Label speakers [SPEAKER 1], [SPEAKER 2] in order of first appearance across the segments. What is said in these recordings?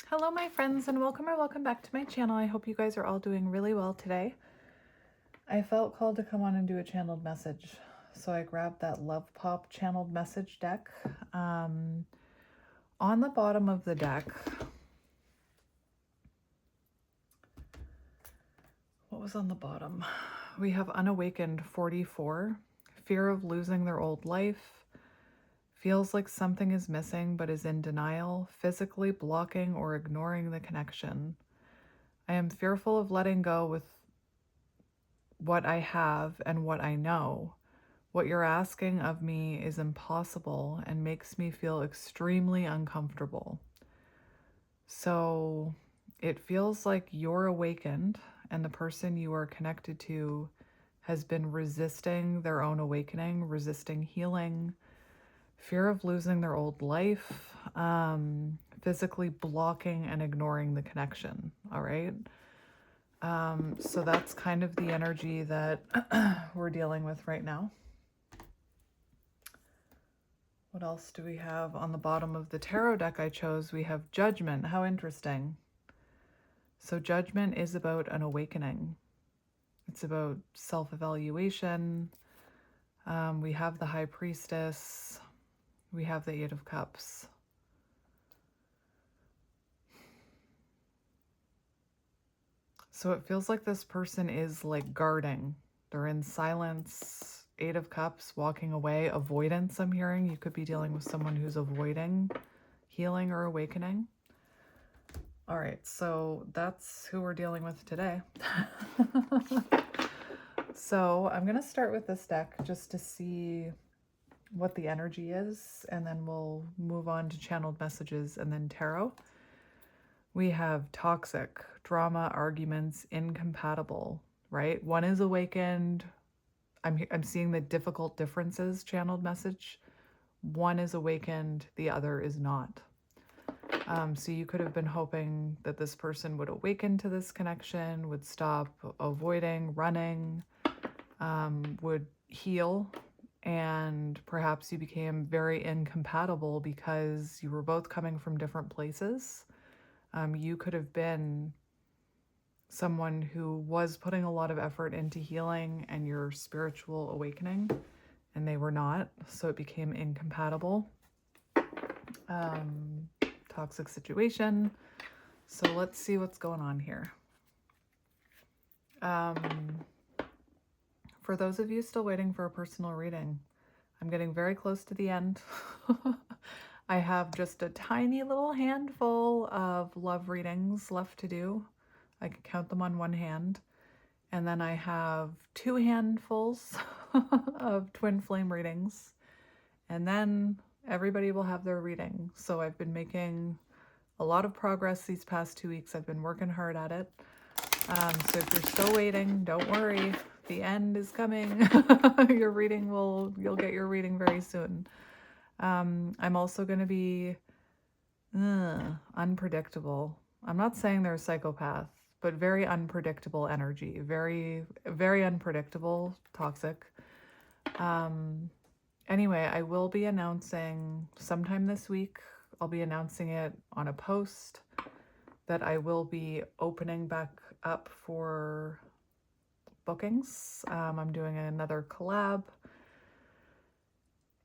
[SPEAKER 1] Hello my friends, and welcome back to my channel. I hope you guys are all doing really well today. I felt called to come on and do a channeled message, so I grabbed that Love Pop channeled message deck. On the bottom of the deck, what was on the bottom? We have unawakened 44, fear of losing their old life, feels like something is missing but is in denial, physically blocking or ignoring the connection. I am fearful of letting go with what I have and what I know. What you're asking of me is impossible and makes me feel extremely uncomfortable. So it feels like you're awakened and the person you are connected to has been resisting their own awakening, resisting healing, fear of losing their old life, physically blocking and ignoring the connection. All right. So that's kind of the energy that we're dealing with right now. What else do we have on the bottom of the tarot deck I chose? We have Judgment. How interesting. So Judgment is about an awakening. It's about self-evaluation. We have the High Priestess. We have the Eight of Cups. So it feels like this person is like guarding. They're in silence. Eight of Cups, walking away. Avoidance, I'm hearing. You could be dealing with someone who's avoiding healing or awakening. All right, so that's who we're dealing with today. So I'm going to start with this deck just to see what the energy is, and then we'll move on to channeled messages and then tarot. We have toxic, drama, arguments, incompatible, right? One is awakened. I'm seeing the difficult differences channeled message. One is awakened, the other is not. So you could have been hoping that this person would awaken to this connection, would stop avoiding, running, would heal, and perhaps you became very incompatible because you were both coming from different places. You could have been someone who was putting a lot of effort into healing and your spiritual awakening, and they were not, so it became incompatible. Toxic situation. So let's see what's going on here. For those of you still waiting for a personal reading, I'm getting very close to the end. I have just a tiny little handful of love readings left to do. I can count them on one hand. And then I have 2 handfuls of twin flame readings. And then everybody will have their reading. So I've been making a lot of progress these past 2 weeks. I've been working hard at it. So if you're still waiting, don't worry. The end is coming. You'll get your reading very soon. I'm also going to be unpredictable. I'm not saying they're a psychopath, but very unpredictable energy. Very, very unpredictable, toxic. Anyway, I will be announcing sometime this week. I'll be announcing it on a post that I will be opening back up for bookings. I'm doing another collab,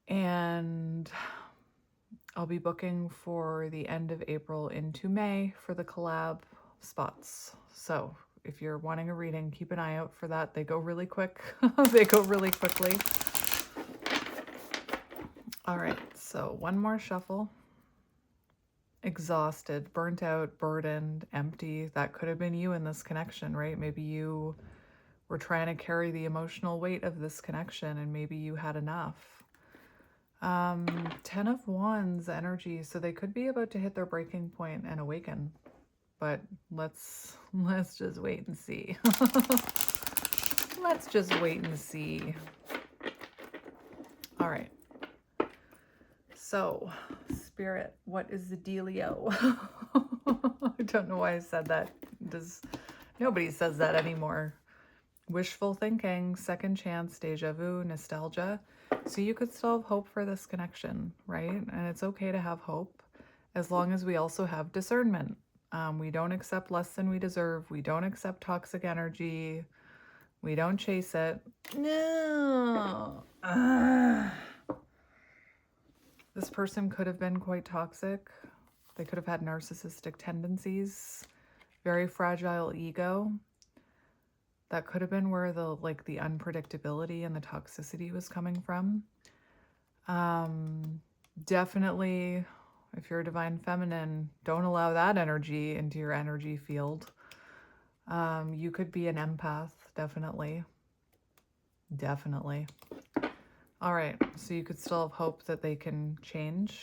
[SPEAKER 1] and I'll be booking for the end of April into May for the collab spots. So if you're wanting a reading, keep an eye out for that. They go really quick. They go really quickly. All right, so one more shuffle. Exhausted, burnt out, burdened, empty. That could have been you in this connection, right? Maybe you were trying to carry the emotional weight of this connection and maybe you had enough. 10 of Wands energy. So they could be about to hit their breaking point and awaken. But let's just wait and see. Let's just wait and see. All right. So, Spirit, what is the dealio? I don't know why I said that. Nobody says that anymore. Wishful thinking, second chance, deja vu, nostalgia. So you could still have hope for this connection, right? And it's okay to have hope as long as we also have discernment. We don't accept less than we deserve. We don't accept toxic energy. We don't chase it. No. This person could have been quite toxic. They could have had narcissistic tendencies, very fragile ego. That could have been where the unpredictability and the toxicity was coming from. Definitely, if you're a divine feminine, don't allow that energy into your energy field. You could be an empath, definitely. Definitely. All right, so you could still have hope that they can change.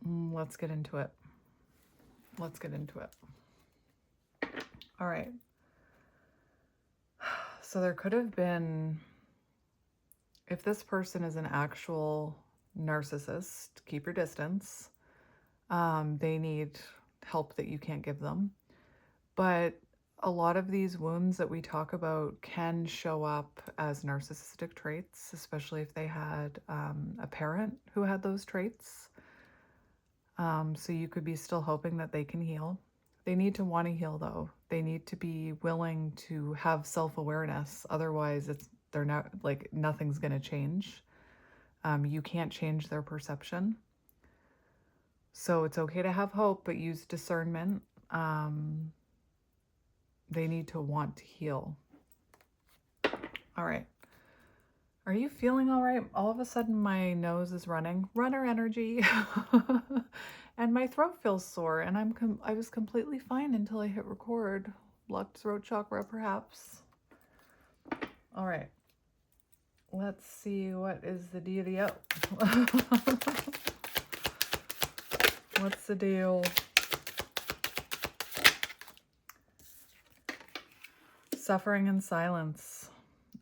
[SPEAKER 1] Let's get into it. Let's get into it. All right. So there could have been, if this person is an actual narcissist, keep your distance. They need help that you can't give them. But a lot of these wounds that we talk about can show up as narcissistic traits, especially if they had a parent who had those traits. So you could be still hoping that they can heal. They need to want to heal, though. They need to be willing to have self-awareness. Otherwise, they're not, like, nothing's going to change. You can't change their perception. So it's okay to have hope, but use discernment. They need to want to heal. All right. Are you feeling all right? All of a sudden, my nose is running. Runner energy. And my throat feels sore. And I was completely fine until I hit record. Blocked throat chakra, perhaps. All right. Let's see what is the dealio. What's the deal? Suffering in silence,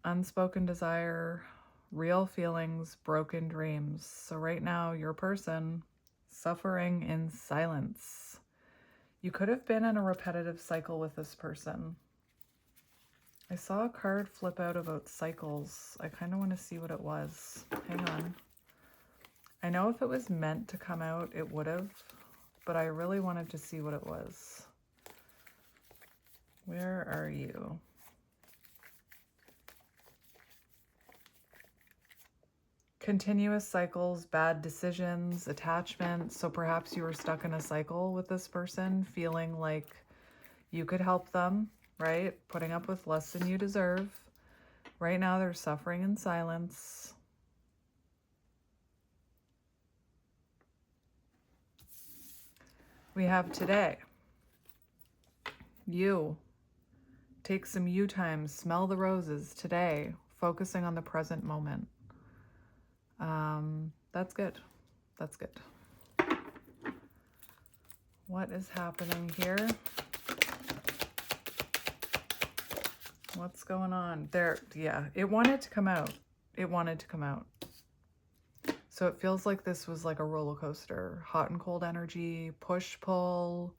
[SPEAKER 1] unspoken desire, real feelings, broken dreams. So right now, your person suffering in silence. You could have been in a repetitive cycle with this person. I saw a card flip out about cycles. I kind of want to see what it was. Hang on. I know if it was meant to come out, it would have, but I really wanted to see what it was. Where are you? Continuous cycles, bad decisions, attachment. So perhaps you were stuck in a cycle with this person, feeling like you could help them, right? Putting up with less than you deserve. Right now, they're suffering in silence. We have today. You. Take some you time, smell the roses today, focusing on the present moment. That's good. That's good. What is happening here? What's going on? There, yeah, it wanted to come out. It wanted to come out. So it feels like this was like a roller coaster. Hot and cold energy, push, pull,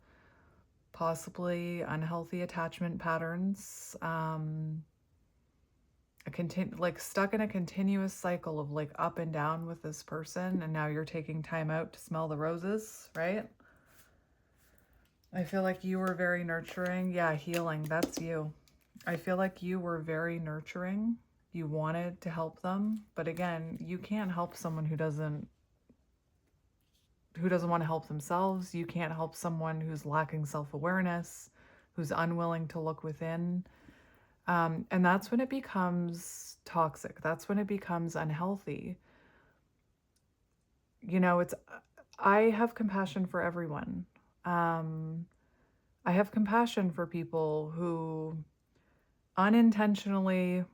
[SPEAKER 1] possibly unhealthy attachment patterns. Like stuck in a continuous cycle of like up and down with this person, and now you're taking time out to smell the roses, right? I feel like you were very nurturing. Yeah, healing, that's you. I feel like you were very nurturing. You wanted to help them, but again, you can't help someone who doesn't want to help themselves. You can't help someone who's lacking self-awareness, who's unwilling to look within. And that's when it becomes toxic. That's when it becomes unhealthy. You know, I have compassion for everyone. I have compassion for people who unintentionally,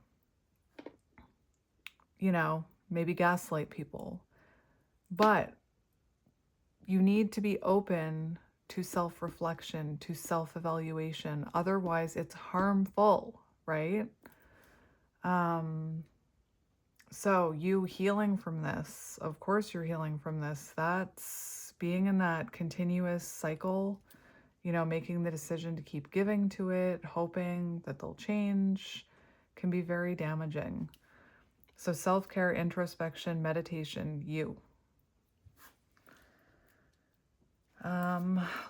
[SPEAKER 1] you know, maybe gaslight people. But you need to be open to self-reflection, to self-evaluation. Otherwise, it's harmful, right? So you healing from this, of course you're healing from this. That's being in that continuous cycle, you know, making the decision to keep giving to it, hoping that they'll change, can be very damaging. So self-care, introspection, meditation, you.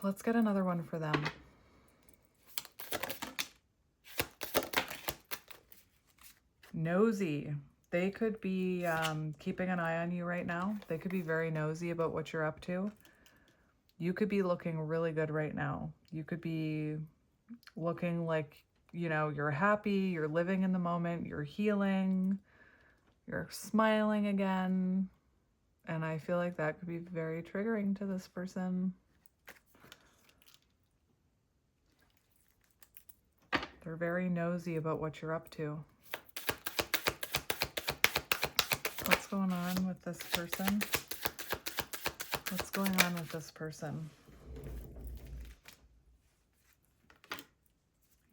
[SPEAKER 1] Let's get another one for them. Nosy. They could be keeping an eye on you right now. They could be very nosy about what you're up to. You could be looking really good right now. You could be looking like, you know, you're happy, you're living in the moment, you're healing, you're smiling again. And I feel like that could be very triggering to this person. They're very nosy about what you're up to. What's going on with this person? What's going on with this person?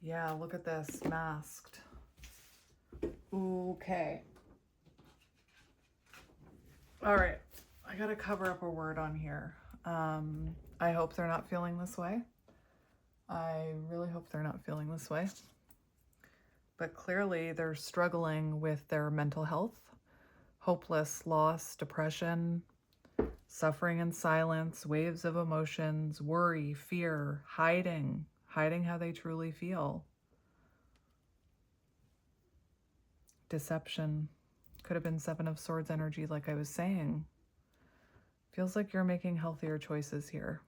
[SPEAKER 1] Yeah, look at this, masked. Okay. All right, I gotta cover up a word on here. I hope they're not feeling this way. I really hope they're not feeling this way. But clearly they're struggling with their mental health, hopeless, loss, depression, suffering in silence, waves of emotions, worry, fear, hiding how they truly feel. Deception. Could have been Seven of Swords energy, like I was saying. Feels like you're making healthier choices here.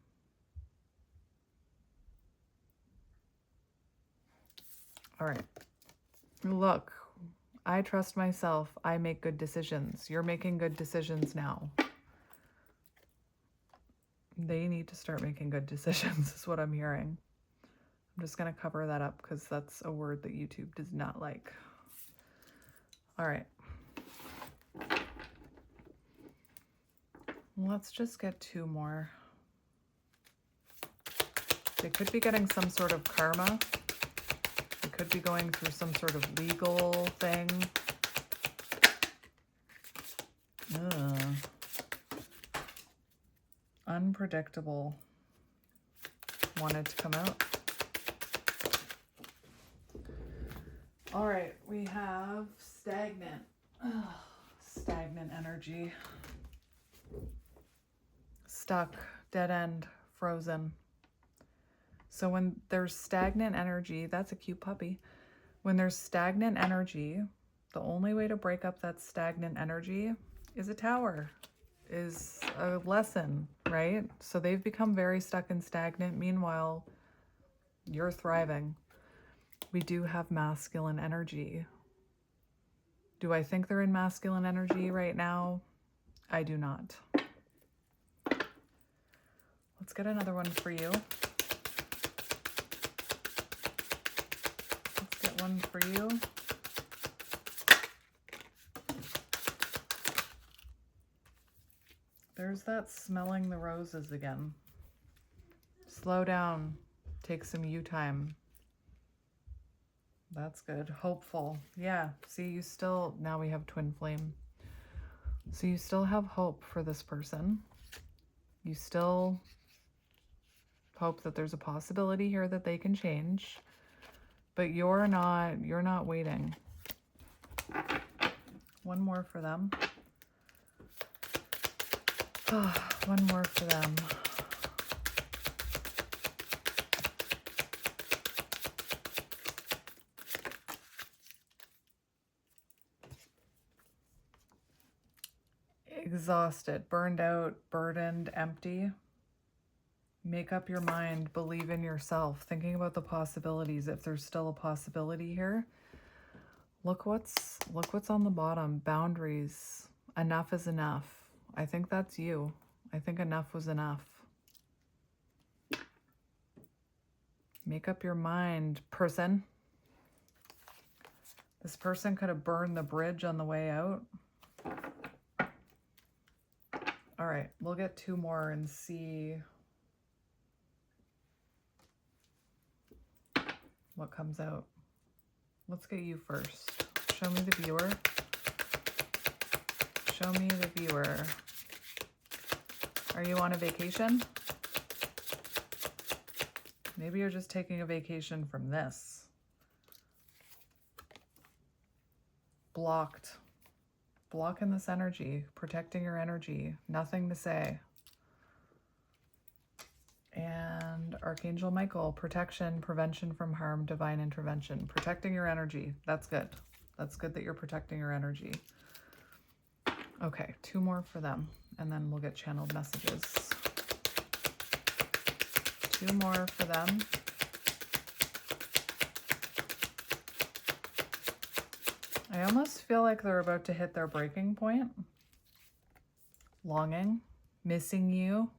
[SPEAKER 1] All right. Look, I trust myself. I make good decisions. You're making good decisions now. They need to start making good decisions, is what I'm hearing. I'm just going to cover that up because that's a word that YouTube does not like. All right. Let's just get two more. They could be getting some sort of karma. They could be going through some sort of legal thing. Ugh. Unpredictable. Wanted to come out. All right, we have stagnant. Ugh. Stagnant energy. Stuck, dead end, frozen. So when there's stagnant energy, that's a cute puppy. When there's stagnant energy, the only way to break up that stagnant energy is a tower, is a lesson, right? So they've become very stuck and stagnant. Meanwhile, you're thriving. We do have masculine energy. Do I think they're in masculine energy right now? I do not. Let's get another one for you. Let's get one for you. There's that smelling the roses again. Slow down. Take some you time. That's good. Hopeful. Yeah. See, you still, now we have twin flame. So you still have hope for this person. You still hope that there's a possibility here that they can change, but you're not waiting. One more for them. One more for them. Exhausted, burned out, burdened, empty. Make up your mind, believe in yourself, thinking about the possibilities, if there's still a possibility here. Look what's on the bottom. Boundaries. Enough is enough. I think that's you. I think enough was enough. Make up your mind, person. This person could have burned the bridge on the way out. All right, we'll get two more and see what comes out. Let's get you first. Show me the viewer. Show me the viewer. Are you on a vacation? Maybe you're just taking a vacation from this. Blocked. Blocking this energy. Protecting your energy. Nothing to say. Archangel Michael, protection, prevention from harm, divine intervention. Protecting your energy. That's good. That's good that you're protecting your energy. Okay, 2 more for them, and then we'll get channeled messages. 2 more for them. I almost feel like they're about to hit their breaking point. Longing, missing you,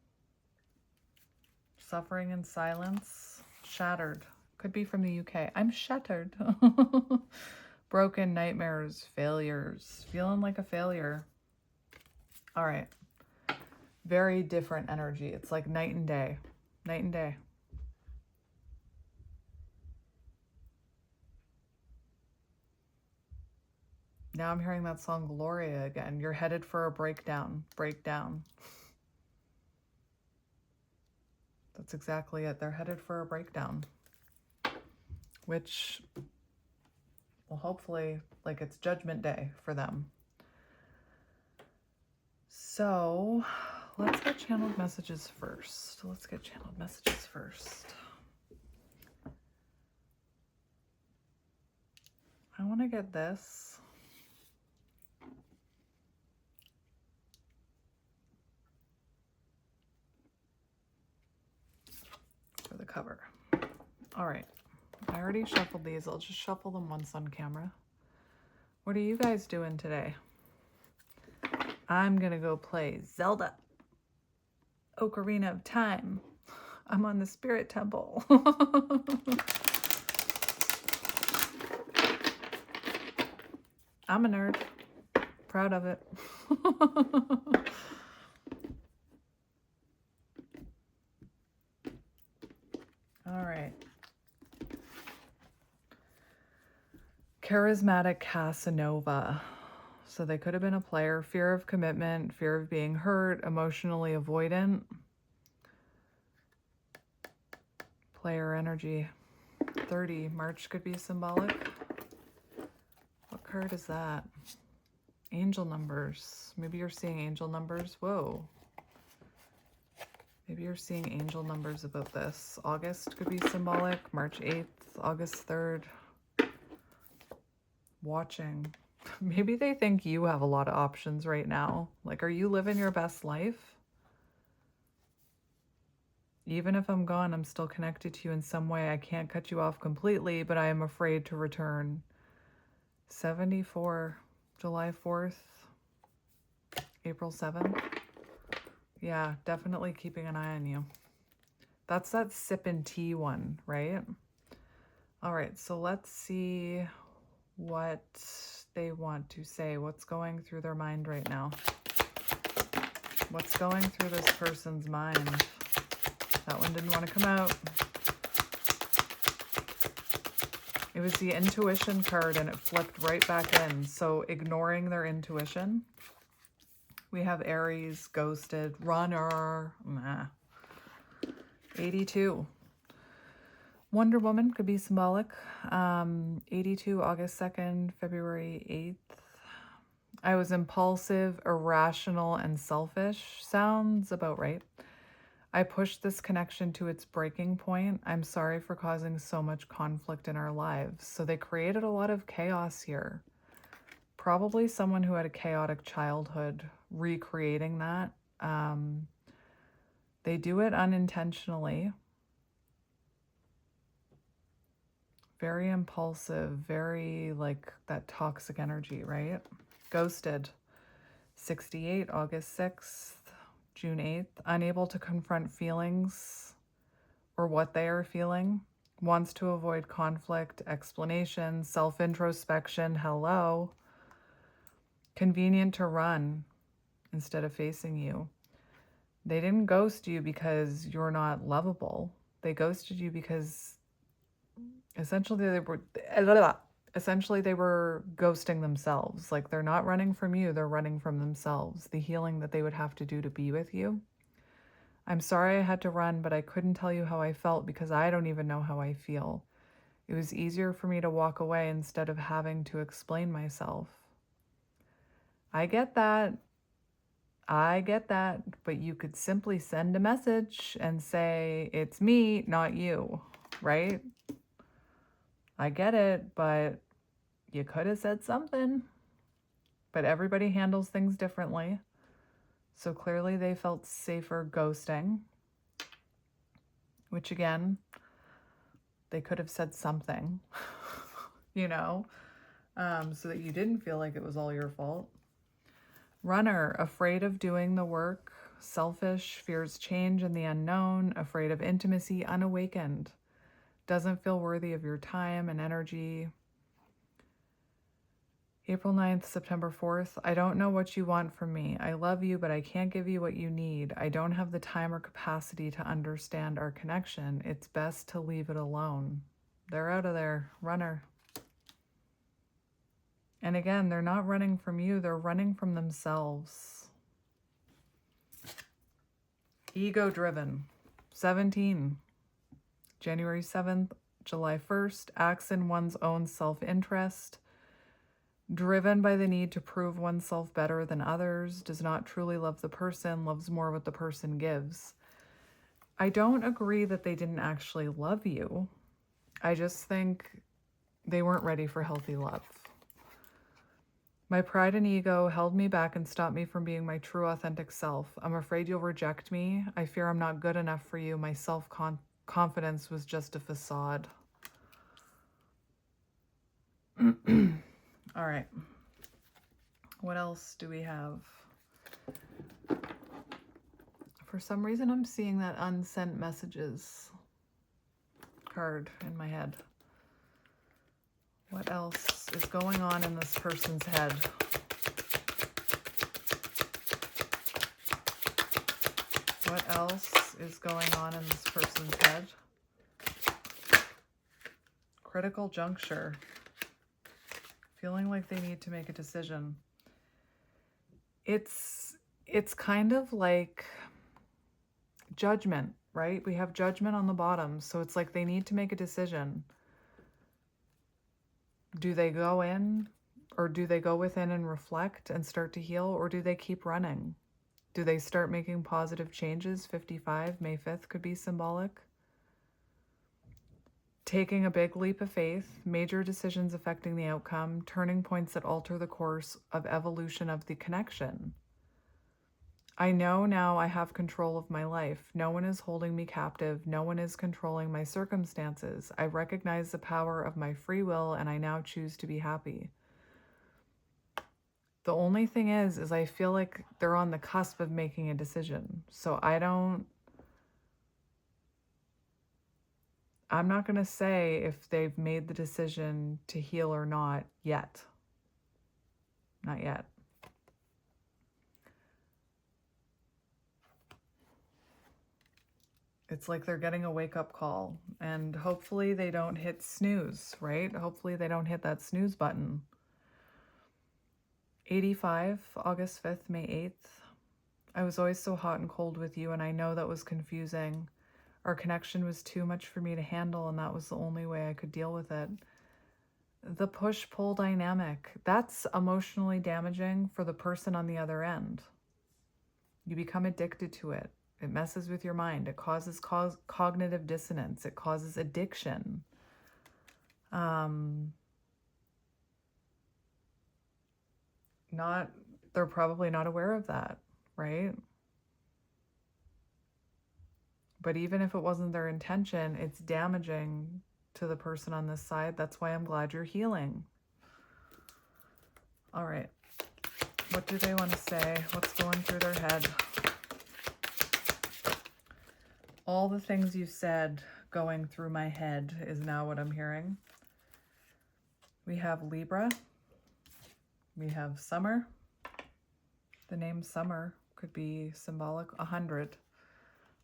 [SPEAKER 1] suffering in silence, shattered. Could be from the UK. I'm shattered. Broken, nightmares, failures, feeling like a failure. All right. Very different energy. It's like night and day. Night and day. Now I'm hearing that song Gloria again. You're headed for a breakdown. Breakdown. That's exactly it. They're headed for a breakdown. Which, well, hopefully, like, it's judgment day for them. So let's get channeled messages first. Let's get channeled messages first. I want to get this. For the cover. All right. I already shuffled these. I'll just shuffle them once on camera. What are you guys doing today? I'm going to go play Zelda. Ocarina of Time. I'm on the Spirit Temple. I'm a nerd. Proud of it. All right. Charismatic Casanova. So they could have been a player. Fear of commitment, fear of being hurt, emotionally avoidant. Player energy. 30. March could be symbolic. What card is that? Angel numbers. Maybe you're seeing angel numbers. Whoa. Maybe you're seeing angel numbers about this. August could be symbolic. March 8th, August 3rd. Watching. Maybe they think you have a lot of options right now. Like, are you living your best life? Even if I'm gone, I'm still connected to you in some way. I can't cut you off completely, but I am afraid to return. 74, July 4th, April 7th. Yeah, definitely keeping an eye on you. That's that sip and tea one, right? All right, so let's see what they want to say. What's going through their mind right now? What's going through this person's mind? That one didn't want to come out. It was the intuition card and it flipped right back in. So ignoring their intuition. We have Aries, ghosted, runner, 82. Wonder Woman could be symbolic. 82, August 2nd, February 8th. I was impulsive, irrational, and selfish. Sounds about right. I pushed this connection to its breaking point. I'm sorry for causing so much conflict in our lives. So they created a lot of chaos here. Probably someone who had a chaotic childhood, recreating that. They do it unintentionally. Very impulsive, very like that toxic energy, right? Ghosted. 68, August 6th, June 8th. Unable to confront feelings or what they are feeling. Wants to avoid conflict, explanation, self-introspection. Hello. Convenient to run instead of facing you. They didn't ghost you because you're not lovable. They ghosted you because essentially they were ghosting themselves. Like, they're not running from you, they're running from themselves. The healing that they would have to do to be with you. I'm sorry I had to run, but I couldn't tell you how I felt because I don't even know how I feel. It was easier for me to walk away instead of having to explain myself. I get that. I get that, but you could simply send a message and say, it's me, not you, right? I get it, but you could have said something. But everybody handles things differently. So clearly they felt safer ghosting, which again, they could have said something, you know, so that you didn't feel like it was all your fault. Runner, afraid of doing the work, selfish, fears change and the unknown, afraid of intimacy, unawakened, doesn't feel worthy of your time and energy. April 9th, September 4th. I don't know what you want from me. I love you, but I can't give you what you need. I don't have the time or capacity to understand our connection. It's best to leave it alone. They're out of there. Runner. And again, they're not running from you. They're running from themselves. Ego-driven. 17. January 7th, July 1st. Acts in one's own self-interest. Driven by the need to prove oneself better than others, does not truly love the person, loves more what the person gives. I don't agree that they didn't actually love you. I just think they weren't ready for healthy love. My pride and ego held me back and stopped me from being my true authentic self. I'm afraid you'll reject me. I fear I'm not good enough for you. My self-confidence was just a facade. All right. What else do we have? For some reason, I'm seeing that unsent messages card in my head. What else is going on in this person's head? What else is going on in this person's head? Critical juncture. Feeling like they need to make a decision. It's kind of like judgment, right? We have judgment on the bottom. So it's like they need to make a decision. Do they go in, or do they go within and reflect and start to heal, or do they keep running? Do they start making positive changes? 55, May 5th could be symbolic. Taking a big leap of faith, major decisions affecting the outcome, turning points that alter the course of evolution of the connection. I know now I have control of my life. No one is holding me captive. No one is controlling my circumstances. I recognize the power of my free will, and I now choose to be happy. The only thing is I feel like they're on the cusp of making a decision. So I'm not going to say if they've made the decision to heal or not yet. Not yet. It's like they're getting a wake-up call, and hopefully they don't hit snooze, right? Hopefully they don't hit that snooze button. 85, August 5th, May 8th. I was always so hot and cold with you, and I know that was confusing. Our connection was too much for me to handle, and that was the only way I could deal with it. The push-pull dynamic, that's emotionally damaging for the person on the other end. You become addicted to it. It messes with your mind. It causes cognitive dissonance. It causes addiction. They're probably not aware of that, right? But even if it wasn't their intention, it's damaging to the person on this side. That's why I'm glad you're healing. All right. What do they want to say? What's going through their head? All the things you said going through my head is now what I'm hearing. We have Libra. We have Summer. The name Summer could be symbolic. 100.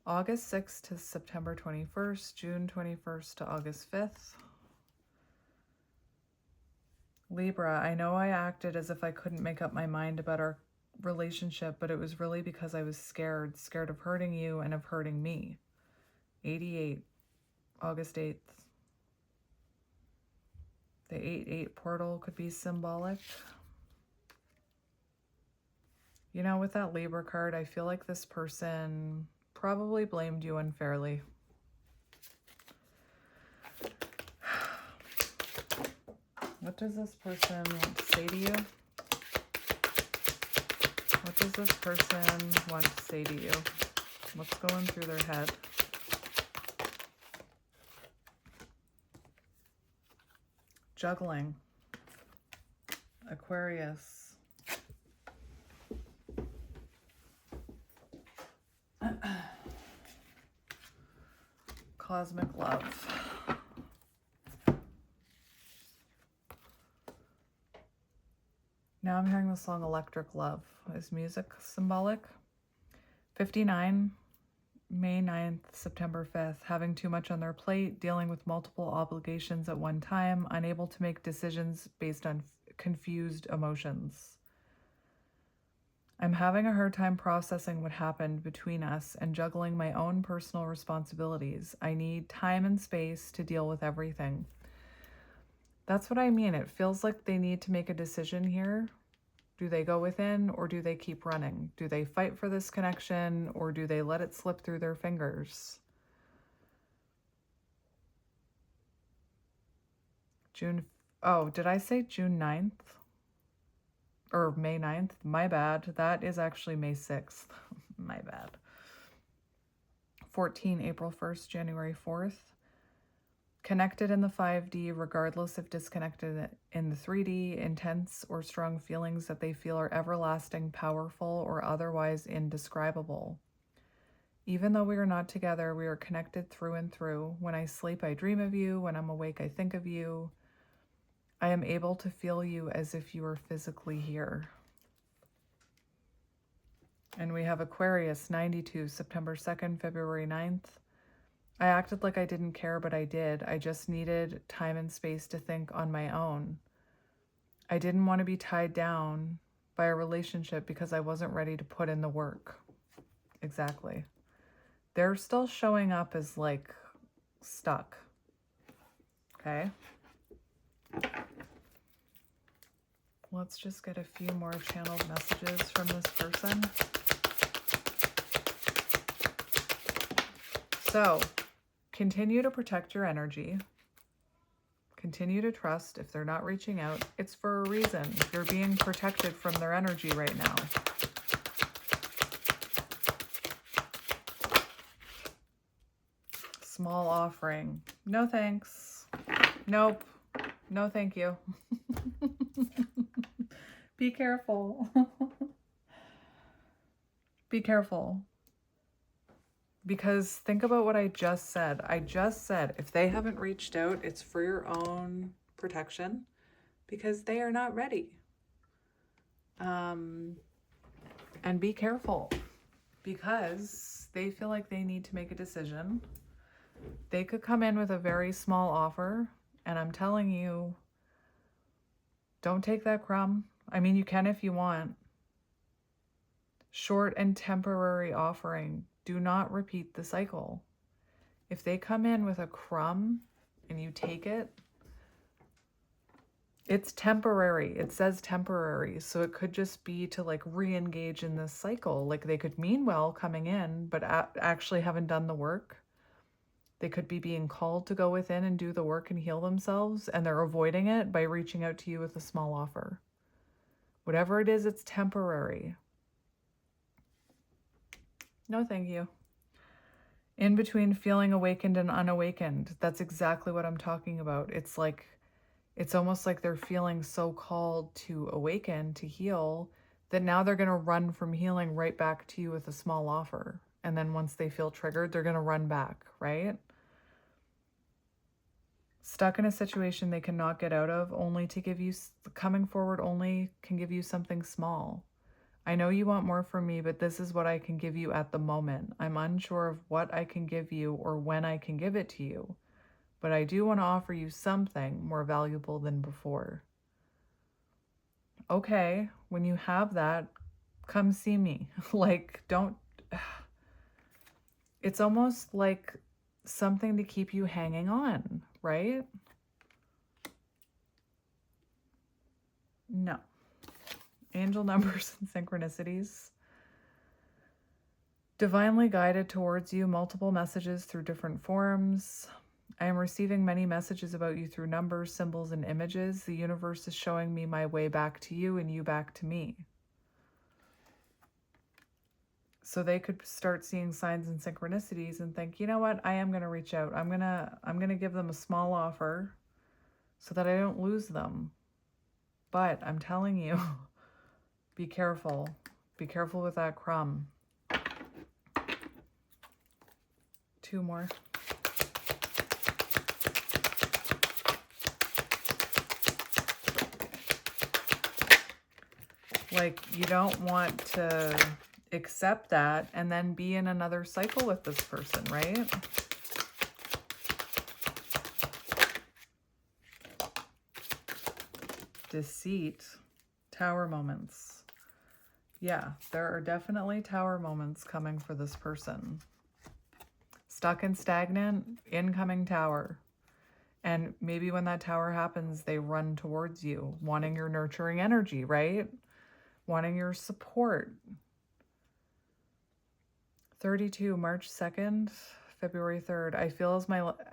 [SPEAKER 1] August 6th to September 21st. June 21st to August 5th. Libra, I know I acted as if I couldn't make up my mind about our relationship, but it was really because I was scared of hurting you and of hurting me. 88, August 8th. The 8-8 portal could be symbolic. You know, with that Libra card, I feel like this person probably blamed you unfairly. What does this person want to say to you? What does this person want to say to you? What's going through their head? Juggling. Aquarius. Cosmic love. Now I'm hearing the song Electric Love. Is music symbolic? 59, May 9th, September 5th. Having too much on their plate, dealing with multiple obligations at one time, unable to make decisions based on confused emotions. I'm having a hard time processing what happened between us and juggling my own personal responsibilities. I need time and space to deal with everything. That's what I mean. It feels like they need to make a decision here. Do they go within or do they keep running? Do they fight for this connection or do they let it slip through their fingers? Did I say June 9th? Or May 9th? My bad. That is actually May 6th. My bad. 14, April 1st, January 4th. Connected in the 5D, regardless if disconnected in the 3D, intense or strong feelings that they feel are everlasting, powerful, or otherwise indescribable. Even though we are not together, we are connected through and through. When I sleep, I dream of you. When I'm awake, I think of you. I am able to feel you as if you are physically here. And we have Aquarius, 92, September 2nd, February 9th. I acted like I didn't care, but I did. I just needed time and space to think on my own. I didn't want to be tied down by a relationship because I wasn't ready to put in the work. Exactly. They're still showing up as like stuck. Okay. Let's just get a few more channeled messages from this person. So, continue to protect your energy. Continue to trust. If they're not reaching out, it's for a reason. You're being protected from their energy right now. Small offering. No thanks. Nope. No thank you. Be careful. Be careful. Because think about what I just said. I just said if they haven't reached out, it's for your own protection because they are not ready. And be careful because they feel like they need to make a decision. They could come in with a very small offer, and I'm telling you, don't take that crumb. I mean, you can if you want. Short and temporary offering. Do not repeat the cycle. If they come in with a crumb and you take it, it's temporary. It says temporary. So it could just be to like re-engage in this cycle. Like they could mean well coming in, but actually haven't done the work. They could be being called to go within and do the work and heal themselves, and they're avoiding it by reaching out to you with a small offer. Whatever it is, it's temporary. No, thank you. In between feeling awakened and unawakened. That's exactly what I'm talking about. It's like, it's almost like they're feeling so called to awaken, to heal, that now they're going to run from healing right back to you with a small offer. And then once they feel triggered, they're going to run back, right? Stuck in a situation they cannot get out of, only to give you, coming forward only can give you something small. I know you want more from me, but this is what I can give you at the moment. I'm unsure of what I can give you or when I can give it to you, but I do want to offer you something more valuable than before. Okay, when you have that, come see me. Like, don't... It's almost like something to keep you hanging on, right? No. Angel numbers and synchronicities. Divinely guided towards you, multiple messages through different forms. I am receiving many messages about you through numbers, symbols, and images. The universe is showing me my way back to you and you back to me. So they could start seeing signs and synchronicities and think, you know what, I am going to reach out. I'm going to give them a small offer so that I don't lose them. But I'm telling you, be careful. Be careful with that crumb. 2 more. Like, you don't want to accept that and then be in another cycle with this person, right? Deceit. Tower moments. Yeah, there are definitely tower moments coming for this person. Stuck and stagnant, incoming tower. And maybe when that tower happens, they run towards you, wanting your nurturing energy, right? Wanting your support. 32, March 2nd, February 3rd. I feel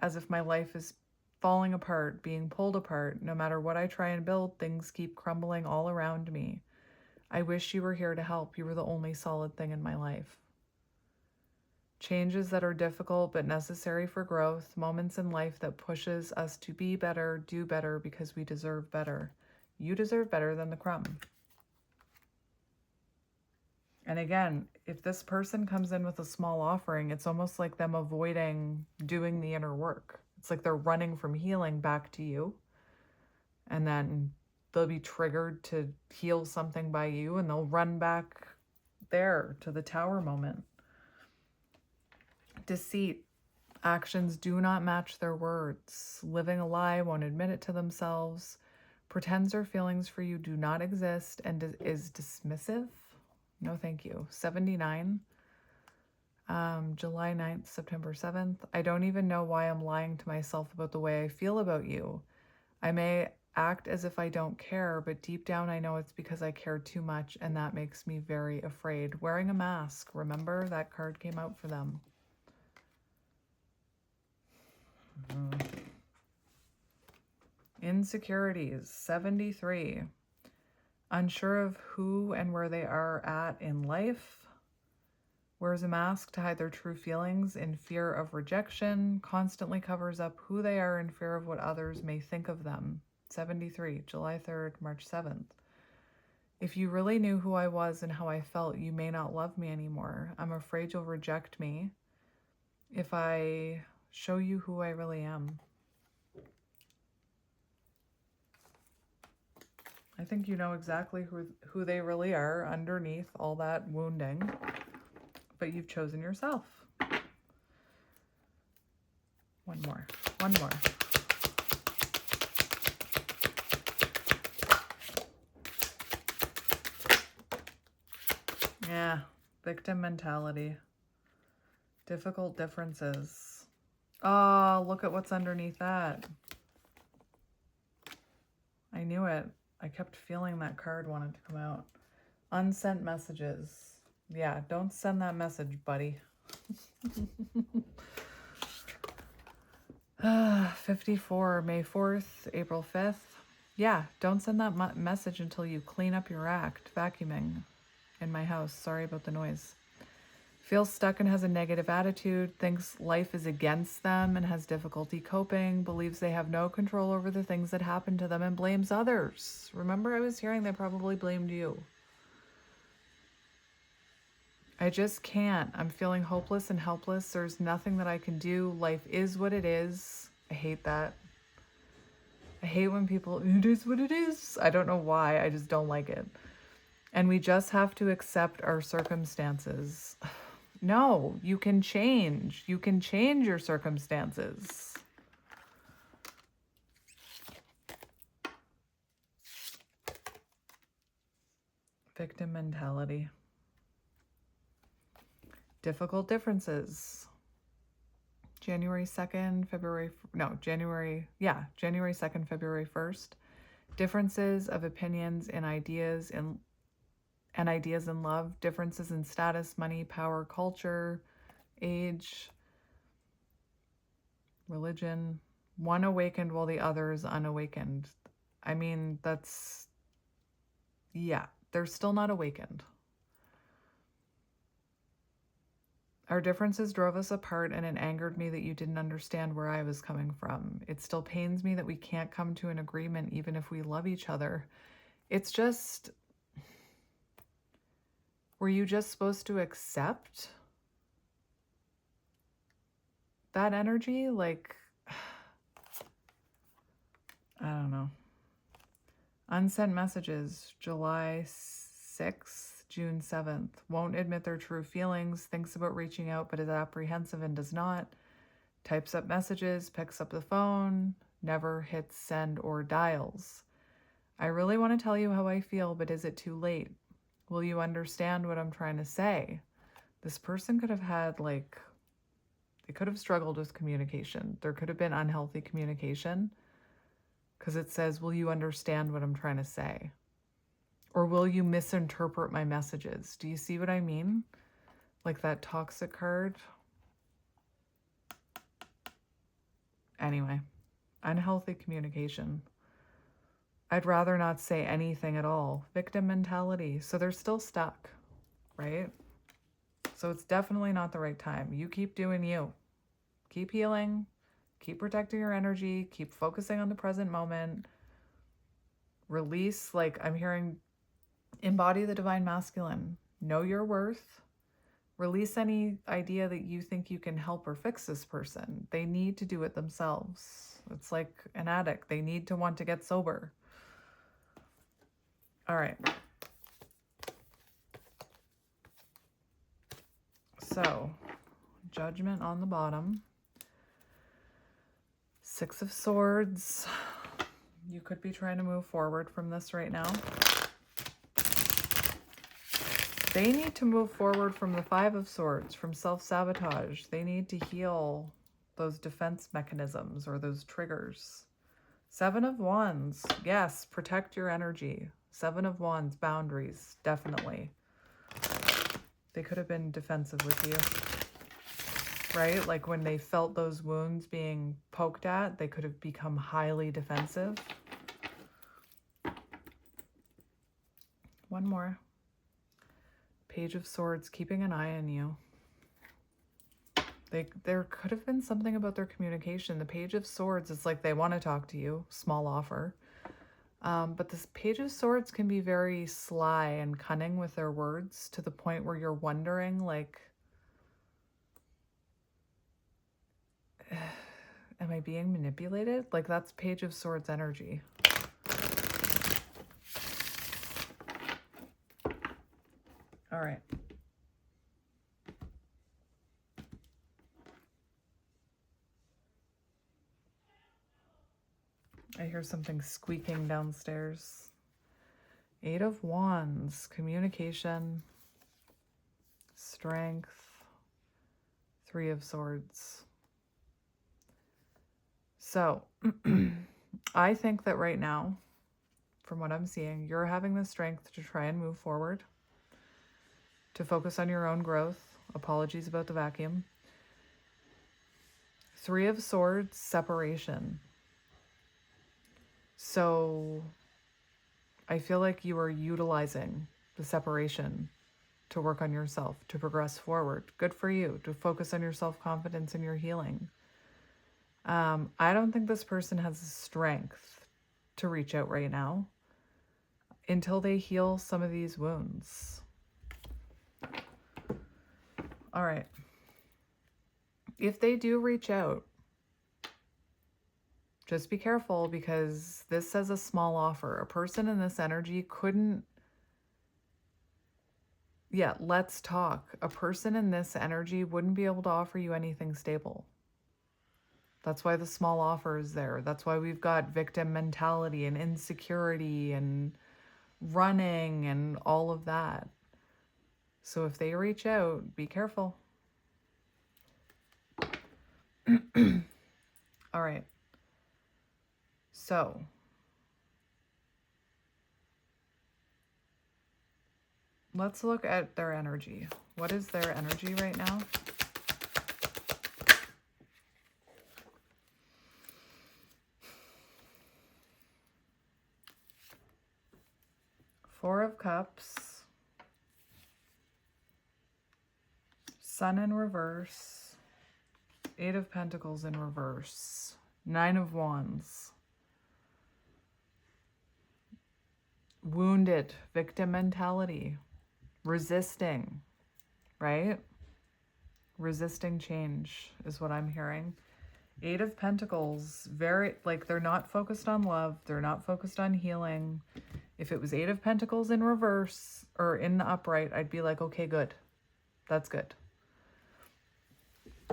[SPEAKER 1] as if my life is falling apart, being pulled apart. No matter what I try and build, things keep crumbling all around me. I wish you were here to help. You were the only solid thing in my life. Changes that are difficult but necessary for growth. Moments in life that pushes us to be better, do better, because we deserve better. You deserve better than the crumb. And again, if this person comes in with a small offering, it's almost like them avoiding doing the inner work. It's like they're running from healing back to you. And then they'll be triggered to heal something by you, and they'll run back there to the tower moment. Deceit. Actions do not match their words. Living a lie, won't admit it to themselves. Pretends their feelings for you do not exist and is dismissive. No, thank you. 79. July 9th, September 7th. I don't even know why I'm lying to myself about the way I feel about you. I may act as if I don't care, but deep down I know it's because I care too much, and that makes me very afraid. Wearing a mask. Remember, that card came out for them. Insecurities. 73. Unsure of who and where they are at in life. Wears a mask to hide their true feelings in fear of rejection. Constantly covers up who they are in fear of what others may think of them. 73, July 3rd, March 7th. If you really knew who I was and how I felt, you may not love me anymore. I'm afraid you'll reject me if I show you who I really am. I think you know exactly who they really are underneath all that wounding, but you've chosen yourself. One more. Yeah, victim mentality. Difficult differences. Oh, look at what's underneath that. I knew it. I kept feeling that card wanted to come out. Unsent messages. Yeah, don't send that message, buddy. 54, May 4th, April 5th. Yeah, don't send that message until you clean up your act. Vacuuming in my house. Sorry about the noise. Feels stuck and has a negative attitude, thinks life is against them and has difficulty coping, believes they have no control over the things that happen to them and blames others. Remember, I was hearing they probably blamed you. I just can't. I'm feeling hopeless and helpless. There's nothing that I can do. Life is what it is. I hate that. I hate when people, it is what it is. I don't know why. I just don't like it. And we just have to accept our circumstances. No, you can change. You can change your circumstances. Victim mentality. Difficult differences. January 2nd, February 2nd, February 1st. Differences of opinions and ideas and ideas in love, differences in status, money, power, culture, age, religion. One awakened while the other is unawakened. I mean, yeah, they're still not awakened. Our differences drove us apart, and it angered me that you didn't understand where I was coming from. It still pains me that we can't come to an agreement even if we love each other. It's just, were you just supposed to accept that energy? Like, I don't know. Unsent messages, July 6th, June 7th. Won't admit their true feelings, thinks about reaching out but is apprehensive and does not. Types up messages, picks up the phone, never hits send or dials. I really want to tell you how I feel, but is it too late? Will you understand what I'm trying to say? This person could have had, like, they could have struggled with communication. There could have been unhealthy communication. Because it says, will you understand what I'm trying to say? Or will you misinterpret my messages? Do you see what I mean? Like that toxic card. Anyway, unhealthy communication. I'd rather not say anything at all. Victim mentality. So they're still stuck, right? So it's definitely not the right time. You keep doing you. Keep healing. Keep protecting your energy. Keep focusing on the present moment. Release, like I'm hearing, embody the divine masculine. Know your worth. Release any idea that you think you can help or fix this person. They need to do it themselves. It's like an addict. They need to want to get sober. All right. So, Judgment on the bottom. Six of Swords. You could be trying to move forward from this right now. They need to move forward from the Five of Swords, from self-sabotage. They need to heal those defense mechanisms or those triggers. Seven of Wands. Yes, protect your energy. Seven of Wands, boundaries, definitely. They could have been defensive with you, right? Like when they felt those wounds being poked at, they could have become highly defensive. One more. Page of Swords, keeping an eye on you. There could have been something about their communication. The Page of Swords, it's like they want to talk to you. Small offer. But this Page of Swords can be very sly and cunning with their words to the point where you're wondering, like, am I being manipulated? Like, that's Page of Swords energy. All right. I hear something squeaking downstairs. Eight of Wands, communication, strength, Three of Swords. So, I think that right now, from what I'm seeing, you're having the strength to try and move forward, to focus on your own growth. Apologies about the vacuum. Three of Swords, separation. So I feel like you are utilizing the separation to work on yourself, to progress forward. Good for you, to focus on your self-confidence and your healing. I don't think this person has the strength to reach out right now until they heal some of these wounds. All right. If they do reach out, just be careful, because this says a small offer. A person in this energy couldn't, let's talk. A person in this energy wouldn't be able to offer you anything stable. That's why the small offer is there. That's why we've got victim mentality and insecurity and running and all of that. So if they reach out, be careful. All right. So Let's look at their energy. What is their energy right now? Four of Cups, Sun in reverse, Eight of Pentacles in reverse, Nine of Wands, wounded, victim mentality, resisting, right? Resisting change is what I'm hearing. Eight of Pentacles, very, like, they're not focused on love. They're not focused on healing. If it was Eight of Pentacles in reverse or in the upright, I'd be like, okay, good. That's good.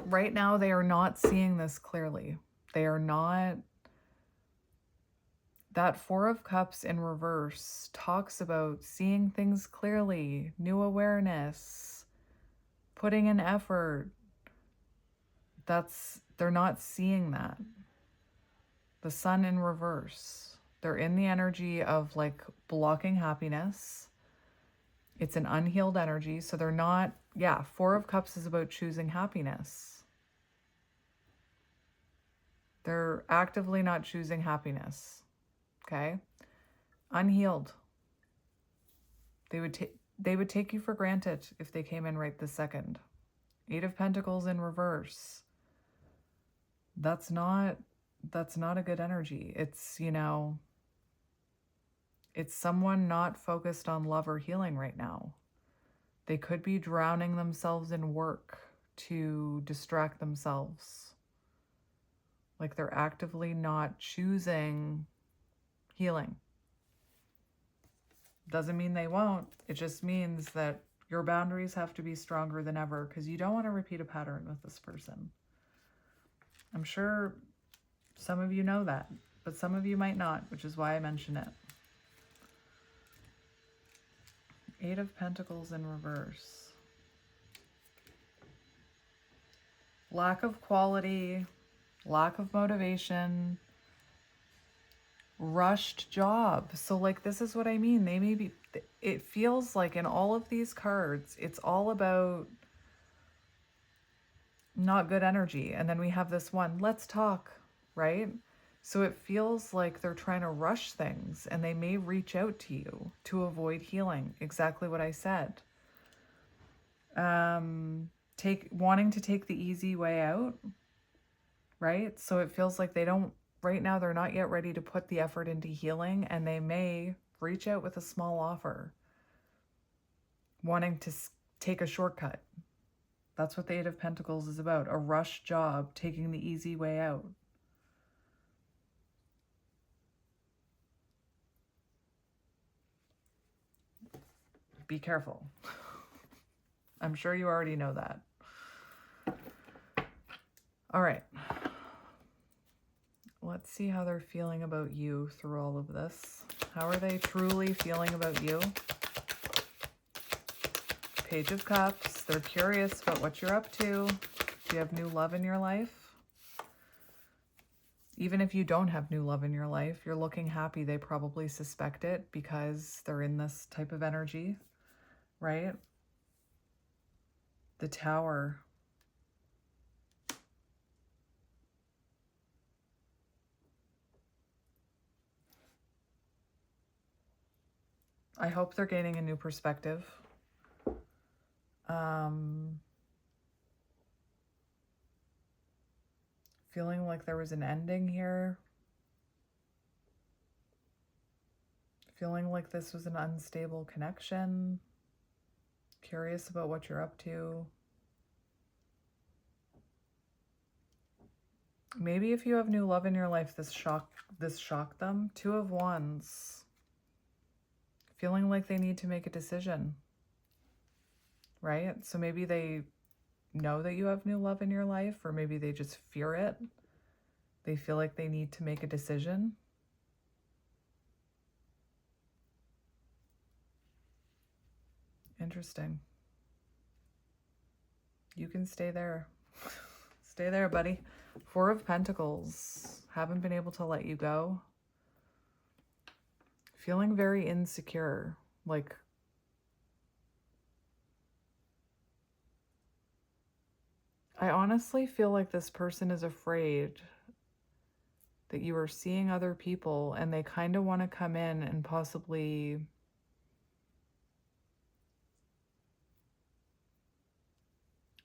[SPEAKER 1] Right now, they are not seeing this clearly. They are not. That Four of Cups in reverse talks about seeing things clearly, new awareness, putting in effort. They're not seeing that. The Sun in reverse. They're in the energy of like blocking happiness. It's an unhealed energy. So they're not, yeah, Four of Cups is about choosing happiness. They're actively not choosing happiness. Okay? Unhealed. They would take you for granted if they came in right this second. Eight of Pentacles in reverse. That's not a good energy. It's, you know, it's someone not focused on love or healing right now. They could be drowning themselves in work to distract themselves. Like they're actively not choosing healing. Doesn't mean they won't. It just means that your boundaries have to be stronger than ever because you don't want to repeat a pattern with this person. I'm sure some of you know that, but some of you might not, which is why I mention it. Eight of Pentacles in reverse. Lack of quality, lack of motivation, rushed job. So like, this is what I mean. They may be, it feels like in all of these cards, it's all about not good energy. And then we have this one, let's talk, right? So it feels like they're trying to rush things and they may reach out to you to avoid healing. Exactly what I said. Wanting to take the easy way out, right? So it feels like they don't, right now, they're not yet ready to put the effort into healing and they may reach out with a small offer, wanting to take a shortcut. That's what the Eight of Pentacles is about, a rush job, taking the easy way out. Be careful. I'm sure you already know that. All right. Let's see how they're feeling about you through all of this. How are they truly feeling about you? Page of Cups. They're curious about what you're up to. Do you have new love in your life? Even if you don't have new love in your life, you're looking happy. They probably suspect it because they're in this type of energy, right? The Tower. I hope they're gaining a new perspective. Feeling like there was an ending here. Feeling like this was an unstable connection. Curious about what you're up to. Maybe if you have new love in your life, this shocked them. Two of Wands. Feeling like they need to make a decision, right? So maybe they know that you have new love in your life, or maybe they just fear it. They feel like they need to make a decision. Interesting. You can stay there. Stay there, buddy. Four of Pentacles. Haven't been able to let you go. Feeling very insecure. Like I honestly feel like this person is afraid that you are seeing other people and they kind of want to come in and possibly